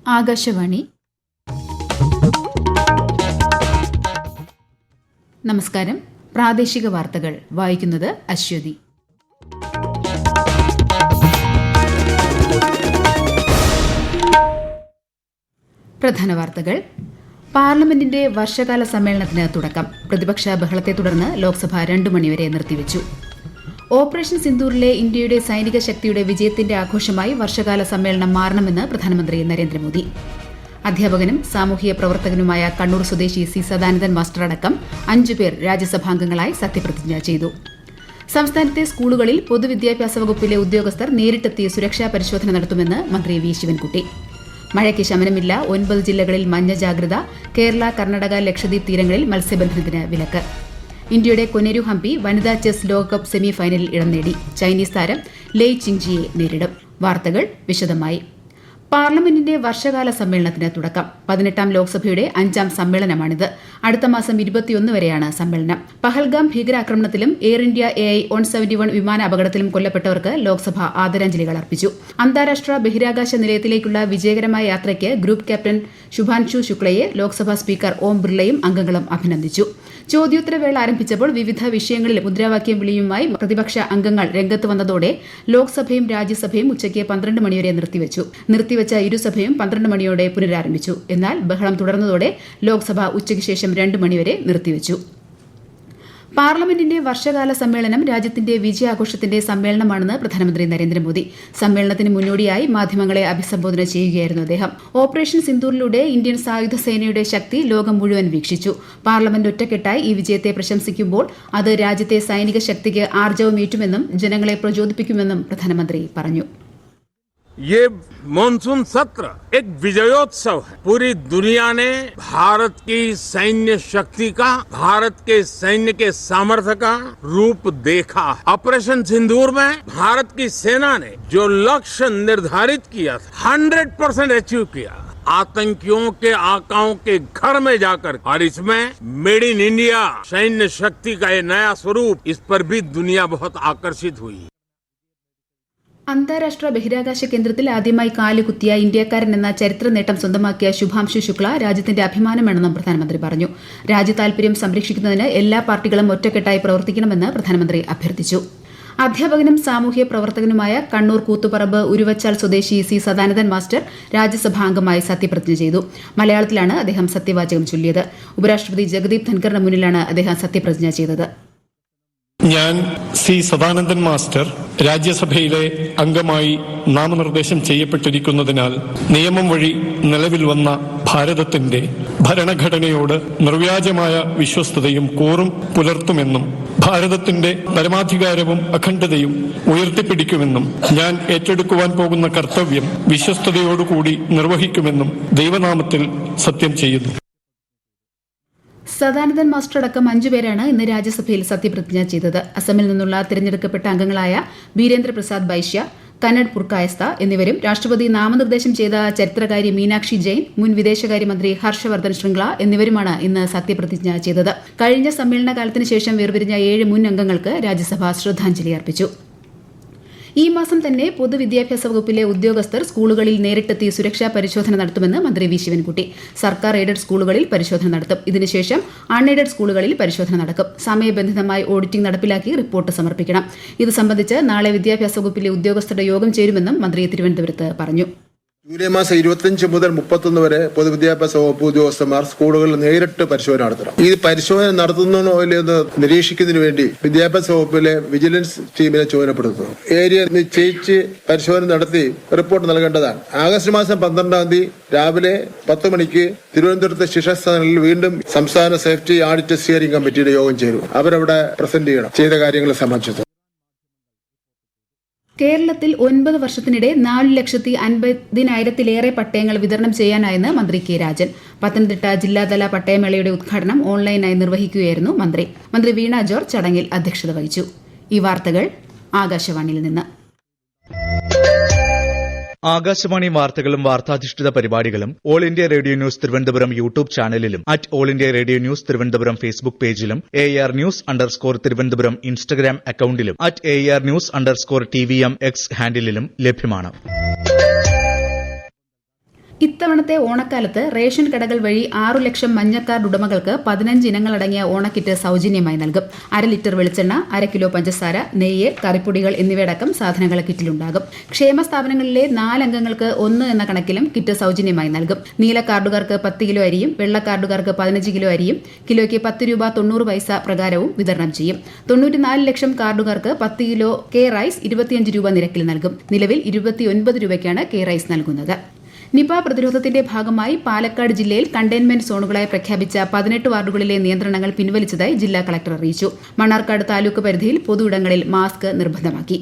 ആകാശവാണി. നമസ്കാരം. പ്രാദേശിക വാർത്തകൾ വായിക്കുന്നത് അശ്വതി. പ്രധാന വാർത്തകൾ. പാർലമെന്റിന്റെ വർഷകാല സമ്മേളനത്തിന് തുടക്കം. പ്രതിപക്ഷ ബഹളത്തെ തുടർന്ന് ലോക്സഭ 2 മണിവരെ നിർത്തിവച്ചു. ഓപ്പറേഷൻ സിന്ദൂറിലെ ഇന്ത്യയുടെ സൈനിക ശക്തിയുടെ വിജയത്തിന്റെ ആഘോഷമായി വർഷകാല സമ്മേളനം മാറണമെന്ന് പ്രധാനമന്ത്രി നരേന്ദ്രമോദി. അധ്യാപകനും സാമൂഹിക പ്രവർത്തകനുമായ കണ്ണൂർ സ്വദേശി സി സദാനന്ദൻ മാസ്റ്റർ അടക്കം 5 പേർ രാജ്യസഭാംഗങ്ങളായി സത്യപ്രതിജ്ഞ ചെയ്തു. സംസ്ഥാനത്തെ സ്കൂളുകളിൽ പൊതുവിദ്യാഭ്യാസ വകുപ്പിലെ ഉദ്യോഗസ്ഥർ നേരിട്ടെത്തി സുരക്ഷാ പരിശോധന നടത്തുമെന്ന് മന്ത്രി വി ശിവൻകുട്ടി. മഴയ്ക്ക് ശമനമില്ല. 9 ജില്ലകളിൽ മഞ്ഞ ജാഗ്രത. കേരള, കർണാടക, ലക്ഷദ്വീപ് തീരങ്ങളിൽ മത്സ്യബന്ധനത്തിന് വിലക്ക്. ഇന്ത്യയുടെ കൊനെരു ഹംപി വനിതാ ചെസ് ലോകകപ്പ് സെമി ഫൈനലിൽ ഇടം നേടി. ചൈനീസ് താരം ലെയ് ചിങ്ജിയെ നേരിടും. വാർത്തകൾ വിശദമായി. പാർലമെന്റിന്റെ വർഷകാല സമ്മേളനത്തിന് തുടക്കം. 18ാം ലോക്സഭയുടെ 5ാം സമ്മേളനമാണിത്. അടുത്ത മാസം 21 വരെയാണ് സമ്മേളനം. പഹൽഗാം ഭീകരാക്രമണത്തിലും എയർ ഇന്ത്യ AI-171 വിമാന അപകടത്തിലും കൊല്ലപ്പെട്ടവർക്ക് ലോക്സഭ ആദരാഞ്ജലികൾ അർപ്പിച്ചു. അന്താരാഷ്ട്ര ബഹിരാകാശ നിലയത്തിലേക്കുള്ള വിജയകരമായ യാത്രയ്ക്ക് ഗ്രൂപ്പ് ക്യാപ്റ്റൻ ശുഭാൻഷു ശുക്ലയെ ലോക്സഭാ സ്പീക്കർ ഓം ബിർളയും അംഗങ്ങളും അഭിനന്ദിച്ചു. ചോദ്യോത്തരവേള ആരംഭിച്ചപ്പോൾ വിവിധ വിഷയങ്ങളിൽ മുദ്രാവാക്യം വിളിയുമായി പ്രതിപക്ഷ അംഗങ്ങൾ രംഗത്ത് വന്നതോടെ ലോക്സഭയും രാജ്യസഭയും ഉച്ചയ്ക്ക് 12 മണിവരെ നിർത്തിവച്ച ഇരുസഭയും 12 മണിയോടെ പുനരാരംഭിച്ചു. എന്നാൽ ബഹളം തുടർന്നതോടെ ലോക്സഭ ഉച്ചയ്ക്ക് ശേഷം 2 മണിവരെ നിർത്തിവച്ചു. പാർലമെന്റിന്റെ വർഷകാല സമ്മേളനം രാജ്യത്തിന്റെ വിജയാഘോഷത്തിന്റെ സമ്മേളനമാണെന്ന് പ്രധാനമന്ത്രി നരേന്ദ്രമോദി. സമ്മേളനത്തിന് മുന്നോടിയായി മാധ്യമങ്ങളെ അഭിസംബോധന ചെയ്യുകയായിരുന്നു അദ്ദേഹം. ഓപ്പറേഷൻ സിന്ദൂറിലൂടെ ഇന്ത്യൻ സായുധ സേനയുടെ ശക്തി ലോകം മുഴുവൻ വീക്ഷിച്ചു. പാർലമെന്റ് ഒറ്റക്കെട്ടായി ഈ വിജയത്തെ പ്രശംസിക്കുമ്പോൾ അത് രാജ്യത്തെ സൈനിക ശക്തിക്ക് ആർജവമേറ്റുമെന്നും ജനങ്ങളെ പ്രചോദിപ്പിക്കുമെന്നും പ്രധാനമന്ത്രി പറഞ്ഞു. ये मानसून सत्र एक विजयोत्सव है. पूरी दुनिया ने भारत की सैन्य शक्ति का, भारत के सैन्य के सामर्थ्य का रूप देखा. ऑपरेशन सिंदूर में भारत की सेना ने जो लक्ष्य निर्धारित किया था 100% अचीव किया. आतंकियों के आकाओं के घर में जाकर, और इसमें मेड इन इंडिया सैन्य शक्ति का ये नया स्वरूप, इस पर भी दुनिया बहुत आकर्षित हुई. അന്താരാഷ്ട്ര ബഹിരാകാശ കേന്ദ്രത്തിൽ ആദ്യമായി കാലുകുത്തിയ ഇന്ത്യക്കാരൻ എന്ന ചരിത്ര നേട്ടം സ്വന്തമാക്കിയ ശുഭാംഷു ശുക്ല രാജ്യത്തിന്റെ അഭിമാനമാണെന്നും പ്രധാനമന്ത്രി പറഞ്ഞു. രാജ്യതാൽപര്യം സംരക്ഷിക്കുന്നതിന് എല്ലാ പാർട്ടികളും ഒറ്റക്കെട്ടായി പ്രവർത്തിക്കണമെന്ന് പ്രധാനമന്ത്രി അഭ്യർത്ഥിച്ചു. അധ്യാപകനും സാമൂഹ്യ പ്രവർത്തകനുമായ കണ്ണൂർ കൂത്തുപറമ്പ് ഉരുവച്ചാൽ സ്വദേശി സി സദാനന്ദൻ മാസ്റ്റർ രാജ്യസഭാംഗമായി സത്യപ്രതിജ്ഞ ചെയ്തു. മലയാളത്തിലാണ് അദ്ദേഹം സത്യവാചകം ചൊല്ലിയത്. ഉപരാഷ്ട്രപതി ജഗദീപ് ധൻഖറിന് മുന്നിലാണ് അദ്ദേഹം സത്യപ്രതിജ്ഞ ചെയ്തത്. ഞാൻ സി സദാനന്ദൻ മാസ്റ്റർ രാജ്യസഭയിലെ അംഗമായി നാമനിർദ്ദേശം ചെയ്യപ്പെട്ടിരിക്കുന്നതിനാൽ നിയമം വഴി നിലവിൽ വന്ന ഭാരതത്തിന്റെ ഭരണഘടനയോട് നിർവ്യാജമായ വിശ്വസ്തതയും കൂറും പുലർത്തുമെന്നും ഭാരതത്തിന്റെ പരമാധികാരവും അഖണ്ഡതയും ഉയർത്തിപ്പിടിക്കുമെന്നും ഞാൻ ഏറ്റെടുക്കുവാൻ പോകുന്ന കർത്തവ്യം വിശ്വസ്തയോടുകൂടി നിർവഹിക്കുമെന്നും ദൈവനാമത്തിൽ സത്യം ചെയ്യുന്നു. സദാനന്ദൻ മാസ്റ്റർ അടക്കം 5 പേരാണ് ഇന്ന് രാജ്യസഭയിൽ സത്യപ്രതിജ്ഞ ചെയ്തത്. അസമിൽ നിന്നുള്ള തിരഞ്ഞെടുക്കപ്പെട്ട അംഗങ്ങളായ ബീരേന്ദ്ര പ്രസാദ് ബൈശ്യ, കന്നഡ് പുർക്കായസ്ത എന്നിവരും രാഷ്ട്രപതി നാമനിർദ്ദേശം ചെയ്ത ചരിത്രകാരി മീനാക്ഷി ജെയിൻ, മുൻ വിദേശകാര്യമന്ത്രി ഹർഷവർദ്ധൻ ശൃംഗ്ല എന്നിവരുമാണ് ഇന്ന് സത്യപ്രതിജ്ഞ ചെയ്തത്. കഴിഞ്ഞ സമ്മേളനകാലത്തിന് ശേഷം വേർപിരിഞ്ഞ 7 മുൻ അംഗങ്ങൾക്ക് രാജ്യസഭ ശ്രദ്ധാഞ്ജലി അർപ്പിച്ചു. ഈ മാസം തന്നെ പൊതുവിദ്യാഭ്യാസ വകുപ്പിലെ ഉദ്യോഗസ്ഥർ സ്കൂളുകളിൽ നേരിട്ടെത്തി സുരക്ഷാ പരിശോധന നടത്തുമെന്ന് മന്ത്രി വി ശിവൻകുട്ടി. സർക്കാർ എയ്ഡഡ് സ്കൂളുകളിൽ പരിശോധന നടത്തും. ഇതിനുശേഷം അൺഎയ്ഡഡ് സ്കൂളുകളിൽ പരിശോധന നടക്കും. സമയബന്ധിതമായി ഓഡിറ്റിംഗ് നടപ്പിലാക്കി റിപ്പോർട്ട് സമർപ്പിക്കണം. ഇത് സംബന്ധിച്ച് നാളെ വിദ്യാഭ്യാസ വകുപ്പിലെ ഉദ്യോഗസ്ഥരുടെ യോഗം ചേരുമെന്നും മന്ത്രി തിരുവനന്തപുരത്ത് പറഞ്ഞു. ജൂലൈ മാസം 25 മുതൽ 31 വരെ പൊതുവിദ്യാഭ്യാസ വകുപ്പ് ഉദ്യോഗസ്ഥന്മാർ സ്കൂളുകളിൽ നേരിട്ട് പരിശോധന നടത്തണം. ഈ പരിശോധന നടത്തുന്നോ ഇല്ലെന്ന് നിരീക്ഷിക്കുന്നതിന് വേണ്ടി വിദ്യാഭ്യാസ വകുപ്പിലെ വിജിലൻസ് ടീമിനെ ചുമതലപ്പെടുത്തുന്നു. ഏരിയ നിശ്ചയിച്ച് പരിശോധന നടത്തി റിപ്പോർട്ട് നൽകേണ്ടതാണ്. ആഗസ്റ്റ് മാസം 12-ാം തീയതി രാവിലെ 10 മണിക്ക് തിരുവനന്തപുരത്തെ ശിക്ഷാസ്ഥാനങ്ങളിൽ വീണ്ടും സംസ്ഥാന സേഫ്റ്റി ആഡിറ്റ് സ്റ്റിയറിംഗ് കമ്മിറ്റിയുടെ യോഗം ചേരും. അവരവിടെ പ്രസന്റ് ചെയ്യണം ചെയ്ത കാര്യങ്ങളെ സംബന്ധിച്ച്. കേരളത്തിൽ 9 വർഷത്തിനിടെ 4,50,000-ലേറെ പട്ടയങ്ങൾ വിതരണം ചെയ്യാനായെന്ന് മന്ത്രി കെ രാജൻ. പത്തനംതിട്ട ജില്ലാതല പട്ടയമേളയുടെ ഉദ്ഘാടനം ഓൺലൈനായി നിർവഹിക്കുകയായിരുന്നു മന്ത്രി. മന്ത്രി വീണ ജോർജ് ചടങ്ങിൽ അധ്യക്ഷത വഹിച്ചു. ഈ വാർത്തകൾ ആകാശവാണിയിൽ നിന്ന്. ആകാശവാണി വാർത്തകളും വാർത്താധിഷ്ഠിത പരിപാടികളും all India radio news Thiruvananthapuram YouTube ചാനലിലും all India radio news Thiruvananthapuram Facebook പേജിലും AR News_ തിരുവനന്തപുരം ഇൻസ്റ്റഗ്രാം അക്കൌണ്ടിലും AR News_TVM X ഹാൻഡിലും ലഭ്യമാണ്. ഇത്തവണത്തെ ഓണക്കാലത്ത് റേഷൻ കടകൾ വഴി 6 ലക്ഷം മഞ്ഞ കാർഡ് ഉടമകൾക്ക് 15 ഇനങ്ങളടങ്ങിയ ഓണക്കിറ്റ് സൌജന്യമായി നൽകും. 1/2 ലിറ്റർ വെളിച്ചെണ്ണ, 1 കിലോ പഞ്ചസാര, നെയ്യ്, കറിപ്പൊടികൾ എന്നിവയടക്കം സാധനങ്ങൾ കിറ്റിലുണ്ടാകും. ക്ഷേമ സ്ഥാപനങ്ങളിലെ 4 അംഗങ്ങൾക്ക് 1 എന്ന കണക്കിലും കിറ്റ് സൌജന്യമായി നൽകും. നീല കാർഡുകാർക്ക് 10 കിലോ അരിയും വെള്ള കാർഡുകാർക്ക് 15 കിലോ അരിയും കിലോയ്ക്ക് 10 രൂപ 90 പൈസ പ്രകാരവും വിതരണം ചെയ്യും. 94 ലക്ഷം കാർഡുകാർക്ക് 10 കിലോ കെ റൈസ് 25 രൂപ നിരക്കിൽ നൽകും. നിലവിൽ 29 രൂപയ്ക്കാണ് കെ റൈസ് നൽകുന്നത്. നിപ പ്രതിരോധത്തിന്റെ ഭാഗമായി പാലക്കാട് ജില്ലയിൽ കണ്ടെയ്ൻമെന്റ് സോണുകളായി പ്രഖ്യാപിച്ച 18 വാർഡുകളിലെ നിയന്ത്രണങ്ങൾ പിൻവലിച്ചതായി ജില്ലാ കളക്ടർ അറിയിച്ചു. മണ്ണാർക്കാട് താലൂക്ക് പരിധിയിൽ പൊതുയിടങ്ങളിൽ മാസ്ക് നിർബന്ധമാക്കി.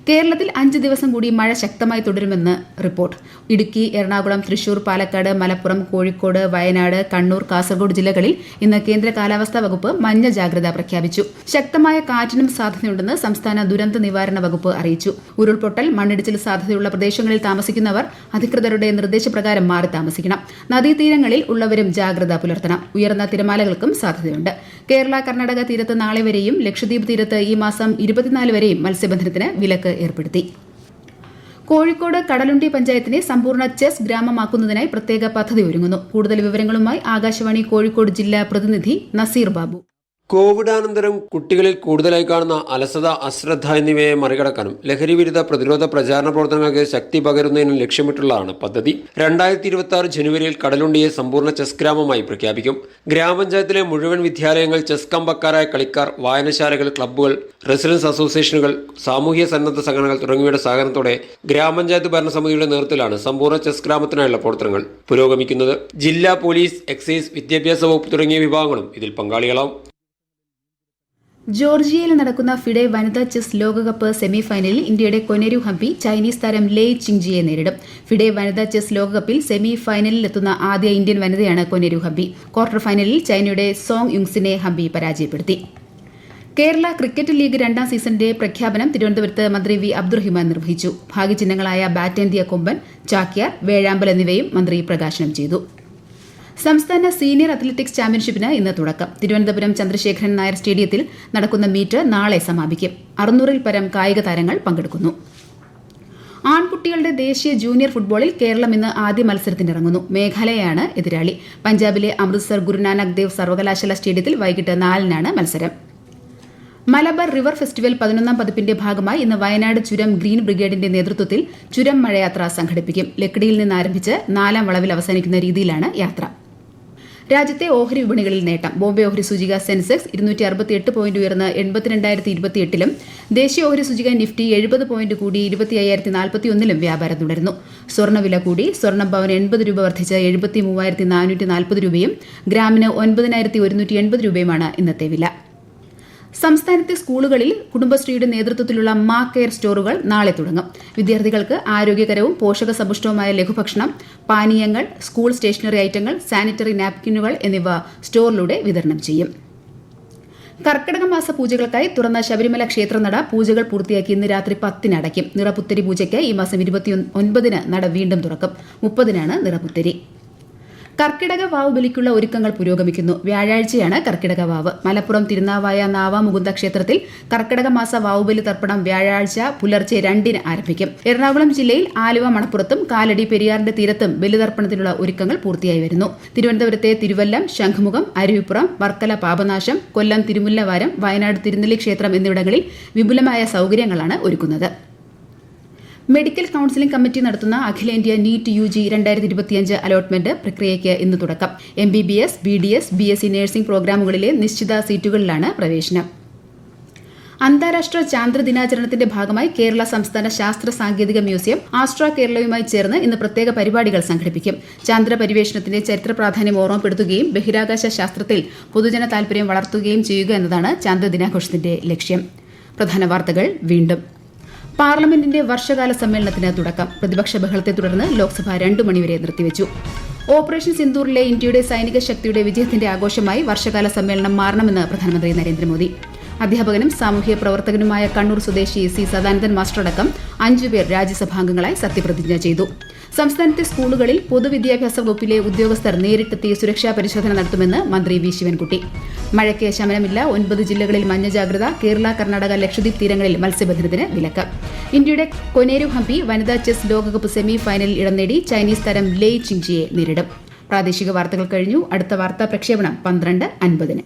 കേരളത്തിൽ 5 ദിവസം കൂടി മഴ ശക്തമായി തുടരുമെന്ന് റിപ്പോർട്ട്. ഇടുക്കി, എറണാകുളം, തൃശൂർ, പാലക്കാട്, മലപ്പുറം, കോഴിക്കോട്, വയനാട്, കണ്ണൂർ, കാസർഗോഡ് ജില്ലകളിൽ ഇന്ന് കേന്ദ്ര കാലാവസ്ഥാ വകുപ്പ് മഞ്ഞ ജാഗ്രത പ്രഖ്യാപിച്ചു. ശക്തമായ കാറ്റിനും സാധ്യതയുണ്ടെന്ന് സംസ്ഥാന ദുരന്ത നിവാരണ വകുപ്പ് അറിയിച്ചു. ഉരുൾപൊട്ടൽ, മണ്ണിടിച്ചിൽ സാധ്യതയുള്ള പ്രദേശങ്ങളിൽ താമസിക്കുന്നവർ അധികൃതരുടെ നിർദ്ദേശപ്രകാരം മാറി താമസിക്കണം. നദീതീരങ്ങളിൽ ഉള്ളവരും ജാഗ്രത പുലർത്തണം. ഉയർന്ന തിരമാലകൾക്കും സാധ്യതയുണ്ട്. കേരള, കർണാടക തീരത്ത് നാളെ വരെയും ലക്ഷദ്വീപ് തീരത്ത് ഈ മാസം 24 വരെയും മത്സ്യബന്ധനത്തിന് വിലക്ക് ഏർപ്പെടുത്തി. കോഴിക്കോട് കടലുണ്ടി പഞ്ചായത്തിനെ സമ്പൂർണ്ണ ചെസ് ഗ്രാമമാക്കുന്നതിനായി പ്രത്യേക പദ്ധതി ഒരുങ്ങുന്നു. കൂടുതൽ വിവരങ്ങളുമായി ആകാശവാണി കോഴിക്കോട് ജില്ലാ പ്രതിനിധി നസീർ ബാബു. കോവിഡാനന്തരം കുട്ടികളിൽ കൂടുതലായി കാണുന്ന അലസത, അശ്രദ്ധ എന്നിവയെ മറികടക്കാനും ലഹരിവിരുദ്ധ പ്രതിരോധ പ്രചാരണ പ്രവർത്തനങ്ങൾക്ക് ശക്തി പകരുന്നതിനും ലക്ഷ്യമിട്ടുള്ളതാണ് പദ്ധതി. 2026 ജനുവരിയിൽ കടലുണ്ടിയെ സമ്പൂർണ്ണ ചെസ് ഗ്രാമമായി പ്രഖ്യാപിക്കും. ഗ്രാമപഞ്ചായത്തിലെ മുഴുവൻ വിദ്യാലയങ്ങൾ, ചെസ് കമ്പക്കാരായ കളിക്കാർ, വായനശാലകൾ, ക്ലബ്ബുകൾ, റെസിഡൻസ് അസോസിയേഷനുകൾ, സാമൂഹ്യ സന്നദ്ധ സംഘടനകൾ തുടങ്ങിയവയുടെ സഹകരണത്തോടെ ഗ്രാമപഞ്ചായത്ത് ഭരണസമിതിയുടെ നേതൃത്വത്തിലാണ് സമ്പൂർണ്ണ ചെസ് ഗ്രാമത്തിനായുള്ള പ്രവർത്തനങ്ങൾ പുരോഗമിക്കുന്നത്. ജില്ലാ പോലീസ്, എക്സൈസ്, വിദ്യാഭ്യാസ വകുപ്പ് തുടങ്ങിയ വിഭാഗങ്ങളും ഇതിൽ പങ്കാളികളാവും. ജോർജിയയിൽ നടക്കുന്ന ഫിഡെ വനിതാ ചെസ് ലോകകപ്പ് സെമി ഫൈനലിൽ ഇന്ത്യയുടെ കൊനെരു ഹംപി ചൈനീസ് താരം ലേയ് ചിങ്ജിയെ നേരിടും. ഫിഡെ വനിതാ ചെസ് ലോകകപ്പിൽ സെമി ഫൈനലിലെത്തുന്ന ആദ്യ ഇന്ത്യൻ വനിതയാണ് കൊനെരു ഹംപി. ക്വാർട്ടർ ഫൈനലിൽ ചൈനയുടെ സോങ് യുങ്സിനെ ഹംപി പരാജയപ്പെടുത്തി. കേരള ക്രിക്കറ്റ് ലീഗ് 2ാം സീസണിന്റെ പ്രഖ്യാപനം തിരുവനന്തപുരത്ത് മന്ത്രി വി അബ്ദുറഹിമാൻ നിർവഹിച്ചു. ഭാഗ്യചിഹ്നങ്ങളായ ബാറ്റേന്തിയ കൊമ്പൻ, ചാക്യാർ, വേഴാമ്പൽ എന്നിവയും മന്ത്രി പ്രകാശനം ചെയ്തു. സംസ്ഥാന സീനിയർ അത്ലറ്റിക്സ് ചാമ്പ്യൻഷിപ്പിന് ഇന്ന് തുടക്കം. തിരുവനന്തപുരം ചന്ദ്രശേഖരൻ നായർ സ്റ്റേഡിയത്തിൽ നടക്കുന്ന മീറ്റ് നാളെ സമാപിക്കും. 600-ൽ പരം കായിക താരങ്ങൾ പങ്കെടുക്കുന്നു. ആൺകുട്ടികളുടെ ദേശീയ ജൂനിയർ ഫുട്ബോളിൽ കേരളം ഇന്ന് ആദ്യ മത്സരത്തിനിറങ്ങുന്നു. മേഘാലയയാണ് എതിരാളി. പഞ്ചാബിലെ അമൃത്സർ ഗുരുനാനക് ദേവ് സർവകലാശാല സ്റ്റേഡിയത്തിൽ വൈകിട്ട് 4-നാണ് മത്സരം. മലബാർ റിവർ ഫെസ്റ്റിവൽ 11ാം പതിപ്പിന്റെ ഭാഗമായി ഇന്ന് വയനാട് ചുരം ഗ്രീൻ ബ്രിഗേഡിന്റെ നേതൃത്വത്തിൽ ചുരം മഴയാത്ര സംഘടിപ്പിക്കും. ലക്കിടിയിൽ നിന്ന് ആരംഭിച്ച് 4ാം വളവിൽ അവസാനിക്കുന്ന രീതിയിലാണ് യാത്ര. രാജ്യത്തെ ഓഹരി വിപണികളിൽ നേട്ടം. ബോംബെ ഓഹരി സൂചിക സെൻസെക്സ് 268 പോയിന്റ് ഉയർന്ന് 82,028-ലും ദേശീയ ഓഹരി സൂചിക നിഫ്റ്റി 70 പോയിന്റ് കൂടി 25,041-ലും വ്യാപാരം തുടരുന്നു. സ്വർണ്ണവില കൂടി. സ്വർണ്ണം പവന് 80 രൂപ വർദ്ധിച്ച് 73,440 രൂപയും ഗ്രാമിന് 9,180 രൂപയുമാണ് ഇന്നത്തെ വില. സംസ്ഥാനത്തെ സ്കൂളുകളിൽ കുടുംബശ്രീയുടെ നേതൃത്വത്തിലുള്ള മാ കെയർ സ്റ്റോറുകൾ നാളെ തുടങ്ങും. വിദ്യാർത്ഥികൾക്ക് ആരോഗ്യകരവും പോഷകസമ്പുഷ്ടവുമായ ലഘുഭക്ഷണം, പാനീയങ്ങൾ, സ്കൂൾ സ്റ്റേഷനറി ഐറ്റങ്ങൾ, സാനിറ്ററി നാപ്കിനുകൾ എന്നിവ സ്റ്റോറിലൂടെ വിതരണം ചെയ്യും. കർക്കിടക മാസ പൂജകൾക്കായി തുറന്ന ശബരിമല ക്ഷേത്രനട പൂജകൾ പൂർത്തിയാക്കി ഇന്ന് രാത്രി 10-ന് അടയ്ക്കും. നിറപുത്തരി പൂജയ്ക്ക് ഈ മാസം 29-ന് നട വീണ്ടും തുറക്കും. 30-നാണ് നിറപുത്തരി. കർക്കിടക വാവ് ബലിക്കുള്ള ഒരുക്കങ്ങൾ പുരോഗമിക്കുന്നു. വ്യാഴാഴ്ചയാണ് കർക്കിടക വാവ്. മലപ്പുറം തിരുനാവായ നാവാമുകുന്ദ ക്ഷേത്രത്തിൽ കർക്കിടക മാസ വാവുബലി തർപ്പണം വ്യാഴാഴ്ച പുലർച്ചെ 2-ന് ആരംഭിക്കും. എറണാകുളം ജില്ലയിൽ ആലുവ മണപ്പുറത്തും കാലടി പെരിയാറിന്റെ തീരത്തും ബലിതർപ്പണത്തിനുള്ള ഒരുക്കങ്ങൾ പൂർത്തിയായി വരുന്നു. തിരുവനന്തപുരത്തെ തിരുവല്ലം, ശംഖുമുഖം, അരുവിപ്പുറം, വർക്കല പാപനാശം, കൊല്ലം തിരുമുല്ലവാരം, വയനാട് തിരുനെല്ലി ക്ഷേത്രം എന്നിവിടങ്ങളിൽ വിപുലമായ സൌകര്യങ്ങളാണ് ഒരുക്കുന്നത്. മെഡിക്കൽ കൌൺസിലിംഗ് കമ്മിറ്റി നടത്തുന്ന അഖിലേന്ത്യാ നീറ്റ് UG 2025 അലോട്ട്മെന്റ് പ്രക്രിയയ്ക്ക് ഇന്ന് തുടക്കം. MBBS, BDS, BSc നഴ്സിംഗ് പ്രോഗ്രാമുകളിലെ നിശ്ചിത സീറ്റുകളിലാണ് പ്രവേശനം. അന്താരാഷ്ട്ര ചാന്ദ്ര ദിനാചരണത്തിന്റെ ഭാഗമായി കേരള സംസ്ഥാന ശാസ്ത്ര സാങ്കേതിക മ്യൂസിയം ആസ്ട്ര കേരളയുമായി ചേർന്ന് ഇന്ന് പ്രത്യേക പരിപാടികൾ സംഘടിപ്പിക്കും. ചാന്ദ്ര പരിവേഷണത്തിന്റെ ചരിത്ര പ്രാധാന്യം ഓർമ്മപ്പെടുത്തുകയും ബഹിരാകാശ ശാസ്ത്രത്തിൽ പൊതുജന താൽപര്യം വളർത്തുകയും ചെയ്യുക എന്നതാണ് ചാന്ദ്ര ദിനാഘോഷത്തിന്റെ ലക്ഷ്യം. പ്രധാന വാർത്തകൾ വീണ്ടും. പാർലമെന്റിന്റെ വർഷകാല സമ്മേളനത്തിന് തുടക്കം. പ്രതിപക്ഷ ബഹളത്തെ തുടർന്ന് ലോക്സഭ 2 മണിവരെ നിർത്തിവച്ചു. ഓപ്പറേഷൻ സിന്ദൂറിലെ ഇന്ത്യയുടെ സൈനിക ശക്തിയുടെ വിജയത്തിന്റെ ആഘോഷമായി വർഷകാല സമ്മേളനം മാറണമെന്ന് പ്രധാനമന്ത്രി നരേന്ദ്രമോദി. അധ്യാപകനും സാമൂഹ്യ പ്രവർത്തകനുമായ കണ്ണൂർ സ്വദേശി C. സദാനന്ദൻ മാസ്റ്റർ അടക്കം 5 പേർ രാജ്യസഭാംഗങ്ങളായി സത്യപ്രതിജ്ഞ ചെയ്തു. സംസ്ഥാനത്തെ സ്കൂളുകളിൽ പൊതുവിദ്യാഭ്യാസ വകുപ്പിലെ ഉദ്യോഗസ്ഥർ നേരിട്ടെത്തി സുരക്ഷാ പരിശോധന നടത്തുമെന്ന് മന്ത്രി വി ശിവൻകുട്ടി. മഴയ്ക്ക് ശമനമില്ല. 9 ജില്ലകളിൽ മഞ്ഞ ജാഗ്രത. കേരള, കർണാടക, ലക്ഷദ്വീപ് തീരങ്ങളിൽ മത്സ്യബന്ധനത്തിന് വിലക്ക്. ഇന്ത്യയുടെ കൊനേരു ഹംപി വനിതാ ചെസ് ലോകകപ്പ് സെമി ഫൈനലിൽ ഇടം നേടി. ചൈനീസ് താരം ലെയ് ചിങ്ജിയെ നേരിടും. പ്രാദേശിക വാർത്തകൾ കഴിഞ്ഞു. അടുത്ത വാർത്താ പ്രക്ഷേപണം 12:50.